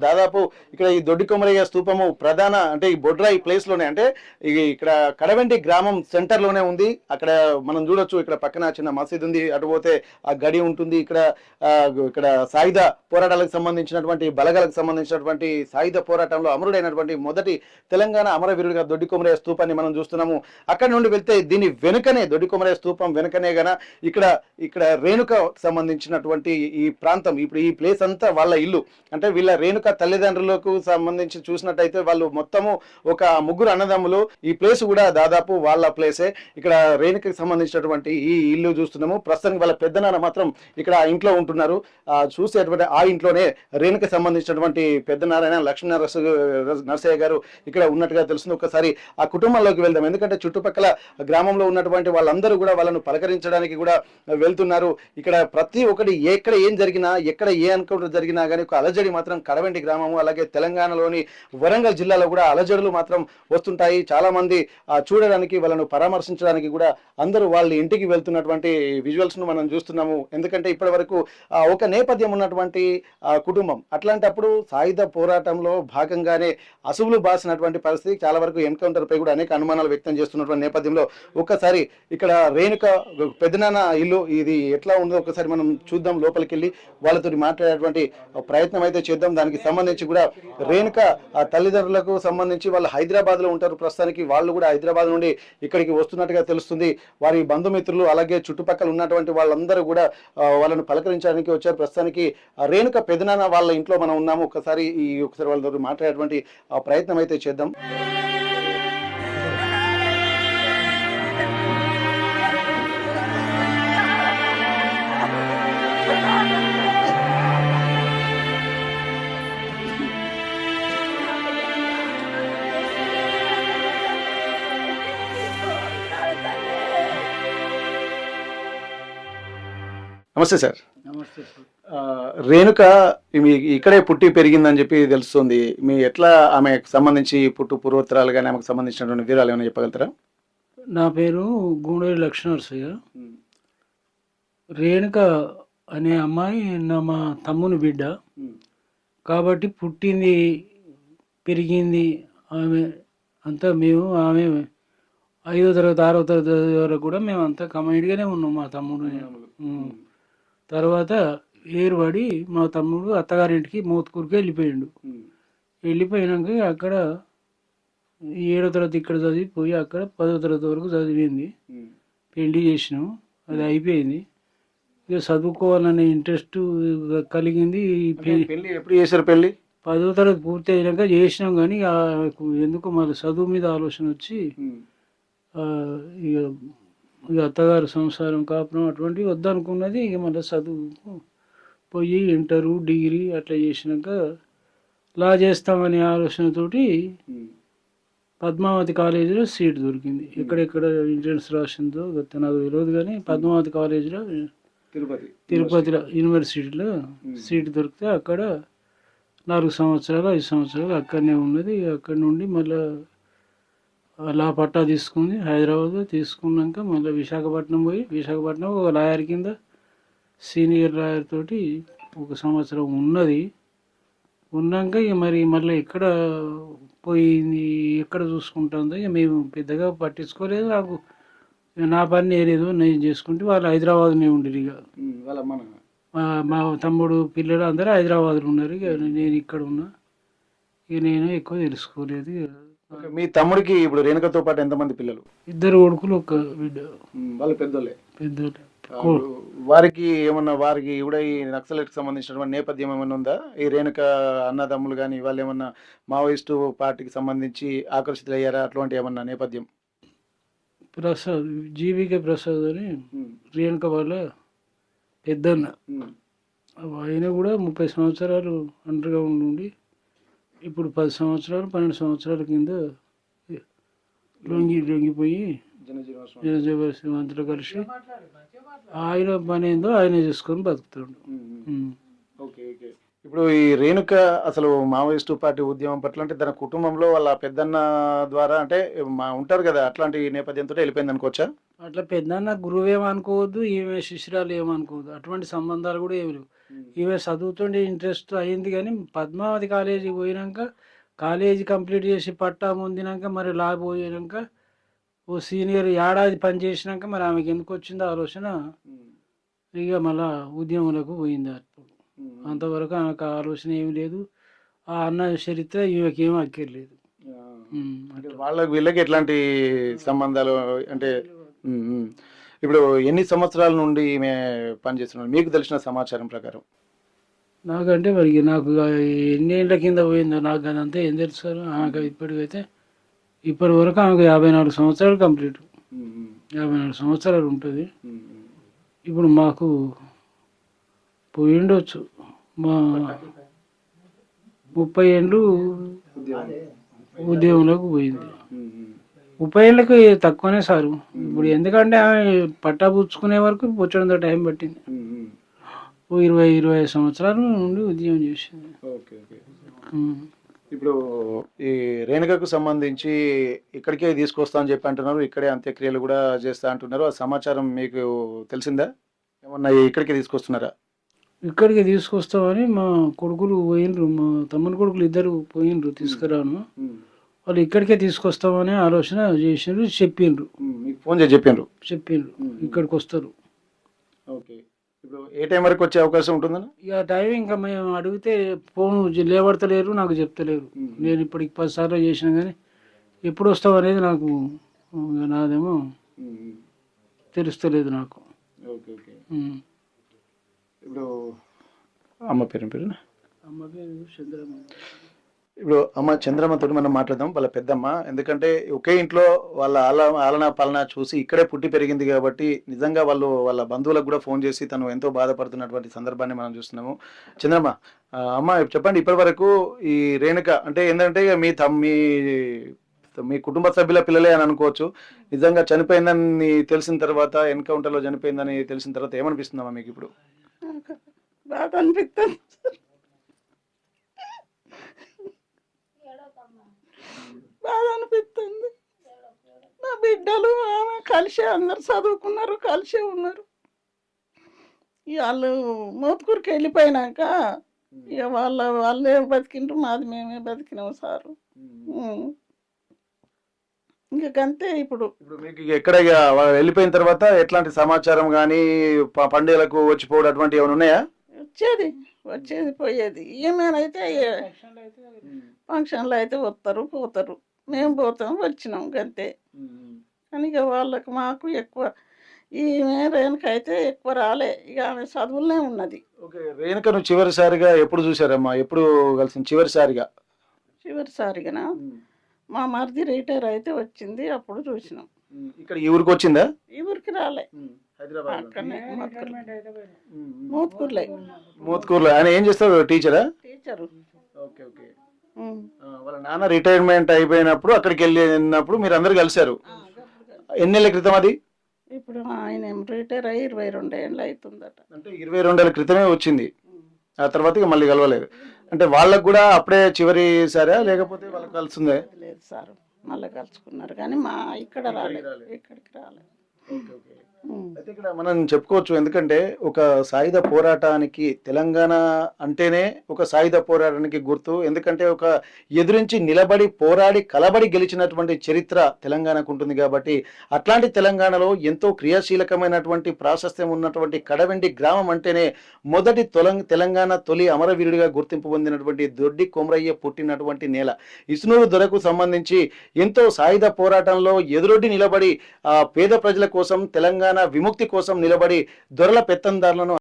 దాదాపు ఇక్కడ ఈ దొడ్డి కొమరయ్య స్తూపము ప్రధాన అంటే ఈ బొడ్రాయి ప్లేస్ లోనే అంటే ఇక్కడ కడవెంటి గ్రామం సెంటర్ లోనే ఉంది. అక్కడ మనం చూడొచ్చు, ఇక్కడ పక్కన చిన్న మసీద్ ఉంది, అటు పోతే ఆ గడి ఉంటుంది. ఇక్కడ సాయుధ పోరాటాలకు సంబంధించినటువంటి బలగాలకు సంబంధించినటువంటి సాయుధ పోరాటంలో అమరుడైనటువంటి మొదటి తెలంగాణ అమరవీరుడిగా దొడ్డి కొమరయ్య స్తూపాన్ని మనం చూస్తున్నాము. అక్కడ నుండి వెళ్తే దీని వెనుకనే దొడ్డి కొమరయ్య స్తూపం వెనుకనే గన ఇక్కడ రేణుక సంబంధించినటువంటి ఈ ప్రాంతం, ఇప్పుడు ఈ ప్లేస్ అంతా వాళ్ళ ఇల్లు. అంటే వీళ్ళ రేణుక తల్లిదండ్రులకు సంబంధించి చూసినట్టయితే వాళ్ళు మొత్తము ఒక ముగ్గురు అన్నదమ్ములు. ఈ ప్లేస్ కూడా దాదాపు వాళ్ళ ప్లేసే. ఇక్కడ రేణుకకి సంబంధించినటువంటి ఈ ఇల్లు చూస్తున్నాము. ప్రస్తుతానికి వాళ్ళ పెద్దనాన్న మాత్రం ఇక్కడ ఆ ఇంట్లో ఉంటున్నారు. చూసేటువంటి ఆ ఇంట్లోనే రేణుకకి సంబంధించినటువంటి పెద్దనారాయణ లక్ష్మీ నరసయ్య గారు ఇక్కడ ఉన్నట్టుగా తెలుస్తుంది. ఒకసారి ఆ కుటుంబంలోకి వెళ్దాం. ఎందుకంటే చుట్టుపక్కల గ్రామంలో ఉన్నటువంటి వాళ్ళందరూ కూడా వాళ్ళను పలకరించడానికి కూడా వెళ్తున్నారు. ఇక్కడ ప్రతి ఒక్కటి ఎక్కడ ఏం జరిగినా, ఎక్కడ ఏ ఎన్కౌంటర్ జరిగినా కానీ ఒక అలజడి మాత్రం కడవెంటి గ్రామము, అలాగే తెలంగాణలోని వరంగల్ జిల్లాలో కూడా అలజడులు మాత్రం వస్తుంటాయి. చాలా మంది చూడడానికి, వాళ్ళను పరామర్శించడానికి కూడా అందరూ వాళ్ళ ఇంటికి వెళ్తున్నటువంటి విజువల్స్ ను మనం చూస్తున్నాము. ఎందుకంటే ఇప్పటి వరకు ఒక నేపథ్యం ఉన్నటువంటి కుటుంబం. అట్లాంటప్పుడు సాయుధ పోరాటంలో భాగంగానే అసువులు బాసినటువంటి పరిస్థితి, చాలా వరకు ఎన్కౌంటర్ పై కూడా అనేక అనుమానాలు వ్యక్తం చేస్తున్నటువంటి నేపథ్యంలో ఒక్కసారి ఇక్కడ రేణుక పెద్దనాన్న ఇల్లు ఇది ఎట్లా ఉందో ఒకసారి మనం చూద్దాం. లోపలికి వెళ్ళి వాళ్ళతో మాట్లాడేటువంటి ప్రయత్నం అయితే చేద్దాం. దానికి సంబంధించి కూడా రేణుక తల్లిదండ్రులకు సంబంధించి వాళ్ళు హైదరాబాద్ లో ఉంటారు ప్రస్తుతానికి. వాళ్ళు కూడా హైదరాబాద్ నుండి ఇక్కడికి వస్తున్నట్టుగా తెలుస్తుంది. వారి బంధుమిత్రులు అలాగే చుట్టుపక్కల ఉన్నటువంటి వాళ్ళందరూ కూడా వాళ్ళను పలకరించడానికి వచ్చారు. ప్రస్తుతానికి రేణుక పెదనాన్న వాళ్ళ ఇంట్లో మనం ఉన్నాము. ఒకసారి వాళ్ళతో మాట్లాడేటువంటి ప్రయత్నం అయితే చేద్దాం. నమస్తే సార్. నమస్తే సార్. రేణుక మీ ఇక్కడే పుట్టి పెరిగిందని చెప్పి తెలుస్తుంది. మీ ఎట్లా ఆమెకు సంబంధించి పుట్టు పూర్వోత్తరాలు కానీ ఆమెకు సంబంధించినటువంటి వివరాలు ఏమైనా చెప్పగలుగుతారా? నా పేరు గూడూరి లక్ష్మీనరసయ్య. రేణుక అనే అమ్మాయి మా తమ్ముని బిడ్డ కాబట్టి పుట్టింది పెరిగింది ఆమె అంతా మేము. ఆమె 5వ తరగతి 6వ తరగతి వరకు కూడా మేము అంతా కమైడ్గానే ఉన్నాం. మా తమ్ముడు తర్వాత ఏరుపడి మా తమ్ముడు అత్తగారింటికి మోత్కూరుకి వెళ్ళిపోయాడు. వెళ్ళిపోయినాక అక్కడ 7వ తరగతి ఇక్కడ చదివిపోయి అక్కడ 10వ తరగతి వరకు చదివింది. పెళ్లి చేసినాం, అది అయిపోయింది. ఇక చదువుకోవాలనే ఇంట్రెస్ట్ కలిగింది. పెళ్లి ఎప్పుడు చేశారు? పెళ్లి 10వ తరగతి పూర్తి అయినాక చేసినాం. కానీ ఎందుకు మళ్ళీ చదువు మీద ఆలోచన వచ్చి ఇక అత్తగారు సంసారం కాపురం అటువంటివి వద్దనుకున్నది. ఇక మళ్ళీ చదువు పోయి ఇంటరు డిగ్రీ అట్లా చేసినాక లా చేస్తామనే ఆలోచనతోటి పద్మావతి కాలేజీలో సీట్ దొరికింది. ఎక్కడెక్కడ ఎంట్రన్స్ రాసిందో నాకు తెలియదు, కానీ పద్మావతి కాలేజీలో తిరుపతిలో యూనివర్సిటీలో సీట్ దొరికితే అక్కడ 4 సంవత్సరాలు 5 సంవత్సరాలు అక్కడనే ఉన్నది. అక్కడి నుండి మళ్ళీ లా పట్టా తీసుకుంది. హైదరాబాద్ తీసుకున్నాక మళ్ళీ విశాఖపట్నం పోయి విశాఖపట్నం ఒక లాయర్ కింద సీనియర్ లాయర్ తోటి 1 సంవత్సరం ఉన్నది. ఉన్నాక ఇక మళ్ళీ ఎక్కడ పోయింది ఎక్కడ చూసుకుంటుందో ఇక మేము పెద్దగా పట్టించుకోలేదు. నా పని నేనేదో నేను చేసుకుంటే వాళ్ళు హైదరాబాద్నే ఉండరు. ఇక మా తమ్ముడు పిల్లలు అందరూ హైదరాబాద్లో ఉన్నారు. ఇక నేను ఇక్కడ ఉన్నా. ఇక నేను ఎక్కువ తెలుసుకోలేదు. మీ తమ్ముడికి ఇప్పుడు రేణుకతో పాటు ఎంతమంది పిల్లలు? 2 కొడుకులు 1 బిడ్డ. వాళ్ళు పెద్దోళ్ళే. వారికి కూడా ఈ నక్సలైట్ సంబంధించినటువంటి నేపథ్యం ఏమైనా ఉందా? ఈ రేణుక అన్నదమ్ములు కానీ వాళ్ళు ఏమన్నా మావోయిస్టు పార్టీకి సంబంధించి ఆకర్షితులయ్యారా? అటువంటి ఏమన్నా నేపథ్యం? ప్రసాద్, జీవికే ప్రసాద్ అని రేణుక వాళ్ళ పెద్దన్న. ఆయన కూడా 30 సంవత్సరాలు అండర్గా ఉండి ఇప్పుడు 10 సంవత్సరాలు 12 సంవత్సరాల కింద లొంగిపోయి జనజీవంతులు కలిసి ఆయన పని ఏందో ఆయన చేసుకొని బతుకుతాడు. ఇప్పుడు ఈ రేణుక అసలు మావోయిస్టు పార్టీ ఉద్యమం పట్ల అంటే తన కుటుంబంలో వాళ్ళ పెద్దన్న ద్వారా అంటే ఉంటారు కదా, అట్లాంటి నేపథ్యంతో వెళ్ళిపోయింది అనుకోవచ్చా? అట్లా పెద్దన్న గురువు ఏమనుకోవద్దు, ఈమె శిష్యురాలు ఏమనుకోవద్దు. అటువంటి సంబంధాలు కూడా ఏమి లేవు. ఇవే చదువుతుండే ఇంట్రెస్ట్ అయింది కానీ పద్మావతి కాలేజీకి పోయినాక కాలేజీ కంప్లీట్ చేసి పట్టా పొందినాక మరి లా పోయినాక ఓ సీనియర్ ఏడాది పని చేసినాక మరి ఆమెకి ఎందుకు వచ్చిందో ఆలోచన ఇక మళ్ళా ఉద్యమంలోకి పోయింది అప్పుడు. అంతవరకు ఆమెకు ఆలోచన ఏమి లేదు. ఆ అన్న చరిత్ర ఈమెకి ఏమీ అక్కర్లేదు. అంటే వాళ్ళకి వీళ్ళకి ఎట్లాంటి సంబంధాలు అంటే ఇప్పుడు ఎన్ని సంవత్సరాల నుండి ఈమె పనిచేస్తున్నారు మీకు తెలిసిన సమాచారం ప్రకారం? నాకంటే మరి నాకు ఎన్ని ఏళ్ళ కింద పోయిందో నాకు అదంతా ఏం తెలుసు సార్. ఆమెకు ఇప్పటికైతే ఇప్పటి వరకు ఆమెకు 54 సంవత్సరాలు కంప్లీట్. 54 సంవత్సరాలు ఉంటుంది. ఇప్పుడు మాకు పోయిండొచ్చు మా 30 ఏళ్ళు ఉద్యోగంలోకి పోయింది. 30 ఏళ్ళకి తక్కువనే సారు. ఇప్పుడు ఎందుకంటే ఆమె పట్టా పుచ్చుకునే వరకు బొచ్చడంతో టైం పట్టింది. ఓ 20-25 సంవత్సరాల నుండి ఉద్యోగం చేసింది. ఇప్పుడు ఈ రేణుకకు సంబంధించి ఇక్కడికే తీసుకొస్తా అని చెప్పి అంటున్నారు, ఇక్కడే అంత్యక్రియలు కూడా చేస్తా అంటున్నారు. ఆ సమాచారం మీకు తెలిసిందా? ఏమన్నా ఇక్కడికే తీసుకొస్తున్నారా? ఇక్కడికి తీసుకొస్తామని మా కొడుకులు పోయినరు, మా తమ్ముని కొడుకులు ఇద్దరు పోయినరు తీసుకురాను. వాళ్ళు ఇక్కడికే తీసుకొస్తామని ఆలోచన చేసిండ్రు, చెప్పిండ్రు. మీకు ఫోన్ చేసి చెప్పిండ్రు ఇక్కడికి వస్తారు. ఓకే. ఇప్పుడు ఏ టైం వరకు వచ్చే అవకాశం ఉంటుందని? ఇక టైం ఇంకా మేము అడిగితే ఫోన్ లేవడతలేరు, నాకు చెప్తలేరు. నేను ఇప్పటికి 10 సార్లు చేసినా కానీ ఎప్పుడు వస్తావు అనేది నాకు నాదేమో తెలుస్తలేదు నాకు. Okay okay. ఇప్పుడు అమ్మ పేరు అమ్మ పేరు చంద్రమ్మ. ఇప్పుడు అమ్మ చంద్రమ్మతో మనం మాట్లాడదాం, వాళ్ళ పెద్దమ్మ. ఎందుకంటే ఒకే ఇంట్లో వాళ్ళ ఆలనా పాలన చూసి ఇక్కడే పుట్టి పెరిగింది కాబట్టి నిజంగా వాళ్ళ బంధువులకు కూడా ఫోన్ చేసి తను ఎంతో బాధపడుతున్నటువంటి సందర్భాన్ని మనం చూస్తున్నాము. చంద్రమ్మ, అమ్మ చెప్పండి, ఇప్పటి వరకు ఈ రేణుక అంటే ఏంటంటే మీ కుటుంబ సభ్యుల పిల్లలే అని అనుకోవచ్చు. నిజంగా చనిపోయిందని తెలిసిన తర్వాత, ఎన్కౌంటర్లో చనిపోయిందని తెలిసిన తర్వాత ఏమనిపిస్తుందమ్మా మీకు ఇప్పుడు? బాధ అనిపిస్తుంది. బాధ అనిపిస్తుంది. నా బిడ్డలు ఆమె కలిసే అందరు చదువుకున్నారు, కలిసే ఉన్నారు. వాళ్ళు మోత్కూరుకి వెళ్ళిపోయినాక ఇక వాళ్ళే బతికిండ్రు, మాది మేమే బతికినాము సారు. ఇంకంతే. ఇప్పుడు మీకు ఎక్కడ వెళ్ళిపోయిన తర్వాత ఎట్లాంటి సమాచారం కానీ పండుగలకు వచ్చిపోవడం అటువంటి ఏమైనా ఉన్నాయా? వచ్చేది పోయేది. ఏమేనైతే ఫంక్షన్లు అయితే వస్తారు పోతారు, మేము పోతాం వచ్చినాం అంతే. కానీ ఇక వాళ్ళకి మాకు ఎక్కువ ఈ రేణుక అయితే ఎక్కువ రాలే. ఇక ఆమె చదువులనే ఉన్నది. ఓకే. రేణుకను చివరిసారిగా ఎప్పుడు చూసారమ్మా? ఎప్పుడు కలిసి చివరిసారిగా? చివరిసారిగా మా మరిది రిటైర్ అయితే వచ్చింది, అప్పుడు చూసినాం. ఇక్కడ ఈ ఊరికి వచ్చిందా? ఈ ఊరికి రాలే, అక్కడనే మోత్కూరులో. మోత్కూరులో. ఆయన ఏం చేస్తారు? టీచరా? టీచరు. Okay okay. వాళ్ళ నాన్న రిటైర్మెంట్ అయిపోయినప్పుడు అక్కడికి వెళ్ళినప్పుడు మీరు అందరు కలిశారు. ఎన్నేళ్ల క్రితం అది? ఇప్పుడు ఆయన రిటైర్ అయ్యి 22 ఏళ్ళు అవుతుందట. అంటే 22 ఏళ్ల క్రితమే వచ్చింది. ఆ తర్వాత ఇక మళ్ళీ కలవలేదు. అంటే వాళ్ళకు కూడా అప్పుడే చివరిసారా లేకపోతే వాళ్ళకి కలిసిందే? లేదు సార్, మళ్ళీ కలుసుకున్నారు కానీ మా ఇక్కడ రాలేదు, ఇక్కడికి రాలేదు. అయితే ఇక్కడ మనం చెప్పుకోవచ్చు, ఎందుకంటే ఒక సాయుధ పోరాటానికి తెలంగాణ అంటేనే ఒక సాయుధ పోరాటానికి గుర్తు. ఎందుకంటే ఒక ఎదురించి నిలబడి పోరాడి కలబడి గెలిచినటువంటి చరిత్ర తెలంగాణకు ఉంటుంది కాబట్టి అట్లాంటి తెలంగాణలో ఎంతో క్రియాశీలకమైనటువంటి ప్రాశస్త్యం ఉన్నటువంటి కడవెండి గ్రామం అంటేనే మొదటి తెలంగాణ తొలి అమరవీరుడిగా గుర్తింపు పొందినటువంటి దొడ్డి కొమరయ్య పుట్టినటువంటి నేల. ఇసునూరు దొరకు సంబంధించి ఎంతో సాయుధ పోరాటంలో ఎదురొడ్డి నిలబడి పేద ప్రజల కోసం తెలంగాణ విముక్తి కోసం నిలబడి దొరల పెత్తందారులను